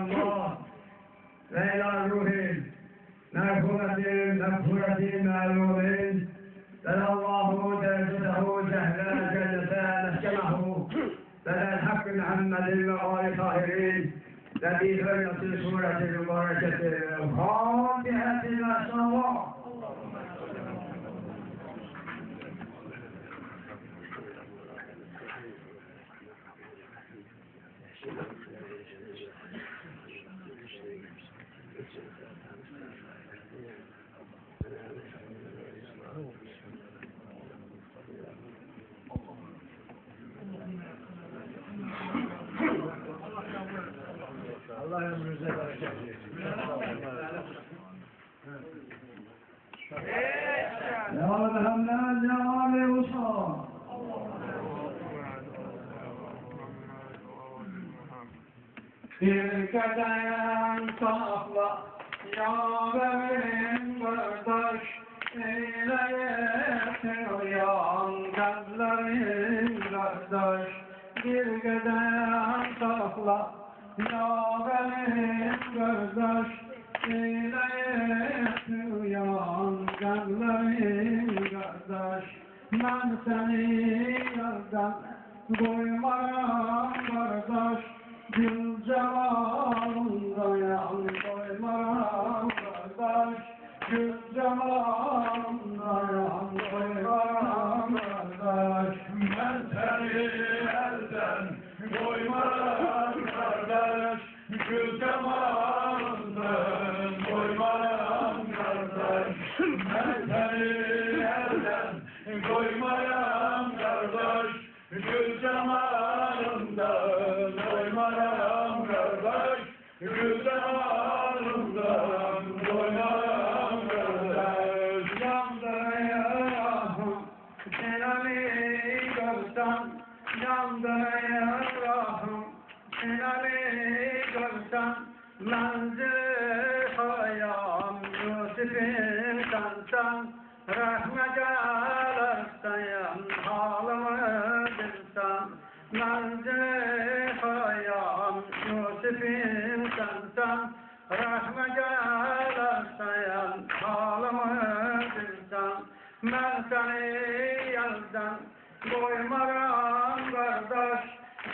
الله وإلى روح مغفورة معلوم لنا الله درجته سهلا جلسا نسكنه لنا الحق محمد وآل طاهرين الذي فرقت السورة المباركة الفاتحة ما شاء الله. Allah ömrünüze bereket versin. Ya Muhammed ya Ali Musa. Bir kadem sakla ya benim kardeş, eyle yan gözlerim kardeş. Bir kadem sakla ya benim kardeş, eyle yan gözlerim kardeş. Ben seni yerden koymaram kardeş, gül cemalında yan koymaram kardeş, gül cemalında yan koymaram kardeş. Ben seni elden koymaram kardeş, gül cemalından koymaram kardeş. Ben seni elden koymaram kardeş, gül cemalından koymaram kardeş, gül cemalından koymaram kardeş. Yandırayım senani görsen, yandırayım senani görsen, menzil hayam Yusuf'in sensen, rahmet eylersen halımı bilsen. Menzil hayam Yusuf'in sensen, rahmet eylersen halımı bilsen. Ben seni yerden koymaram kardeş,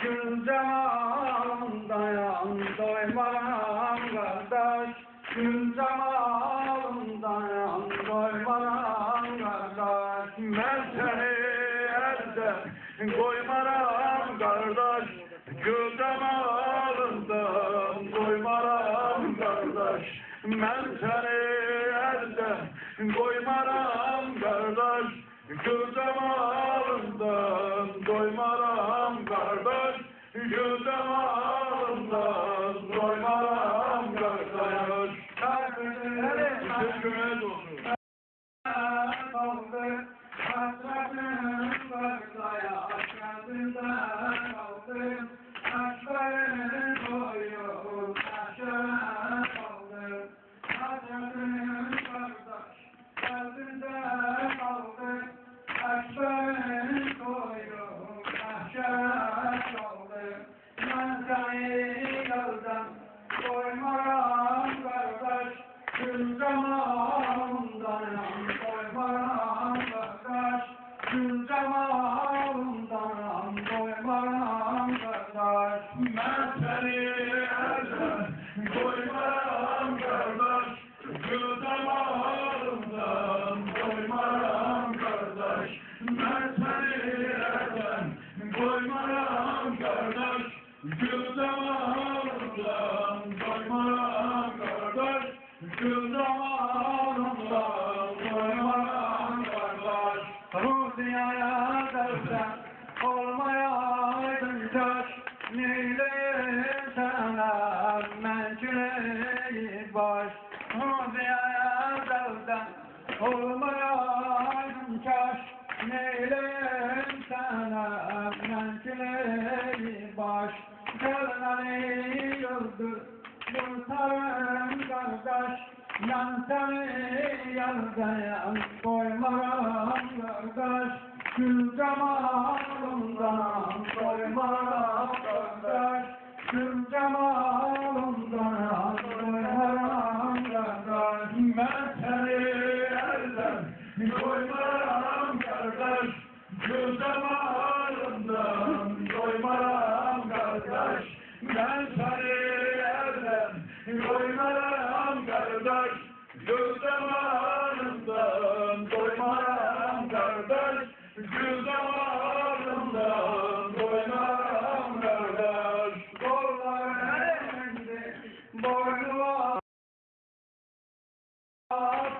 gül cemalından doymaram kardeş, gül cemalından doymaram kardeş. Ben seni elden koymaram kardeş, gül cemalından doymaram kardeş. Ben seni elden koymaram kardeş, gül cemalından doymaram kardeş, gül cemalından doymaram kardeş. Teşekkür olsun. Kaldı hasretim bardaya, kendimde kaldı aşkların boyu, aşağı kaldı hasretim kardeş, kendimde kaldı aşkların boyu, aşağı kaldı. Ben seni yoldan koymaram kardeş, gül cemalından koymaram kardeş, gül cemalından koymaram kardeş. Ben seni elden koymaram kardeş, gül cemalından koymaram kardeş. Ben seni elden koymaram kardeş, gül cemalından koymaram kardeş, gül cemalından koymaram kardeş. Ruhiyaya dersen olmayaydın taş, neyleyim sana menküleyi baş. Ruhiyaya dersen olmayaydın taş, neyleyim sana menküleyi baş. Gelmeni yıldır kurtarın kardeş, ben seni yerden koymaram kardeş, gül cemalından koymaram kardeş, gül cemalından Ben seni elden koymaram kardeş, gül damarından doymaram kardeş, gül damarından doymaram kardeş. Kollarım boynuma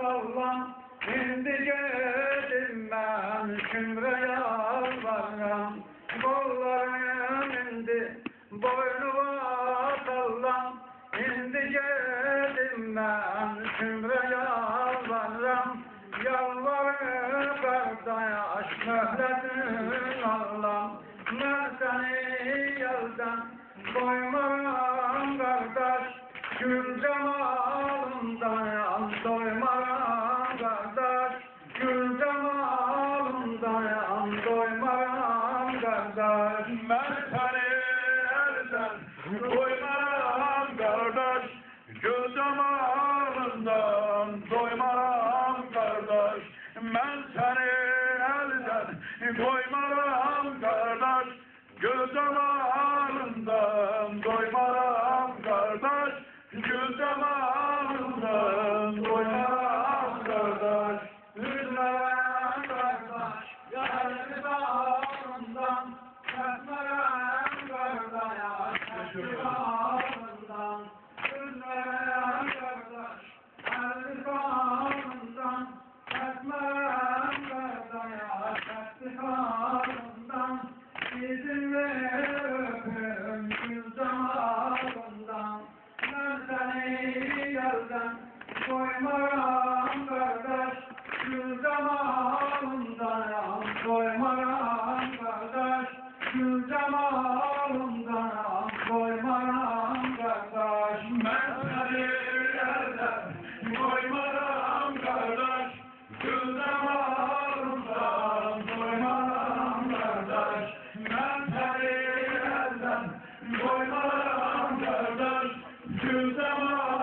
sallan, indi geldim ben şümre yalvarram. Kollarım indi boynuma sallan, indi geldim ben şümre yalvarram. Yalvarır kardeş mühletin Allah'ım, ben seni yelden koymaram kardeş, gül cemalından doymaram kardeş, gül cemalından doymaram kardeş. Ben seni elden koymaram kardeş, gül damarından doymaram kardeş. Ben seni elden koymaram kardeş, gül damarından doymaram kardeş, gül damarından doymaram kardeş. Üzmem kardeş, yarı bağımdan, çekmem kardeş, çekti bağımdan. Üzmem kardeş, yarı bağımdan, çekmem kardeş, çekti bağımdan. İzin ver öpüm gül damarından, ben seni yerden koymaram kardeş, gül damarından koymaram kardeş, gül damarından koymaram kardeş. Ben seni yerden koymaram kardeş, gül damarından koymaram kardeş. Ben seni yerden koymaram kardeş, gül damarından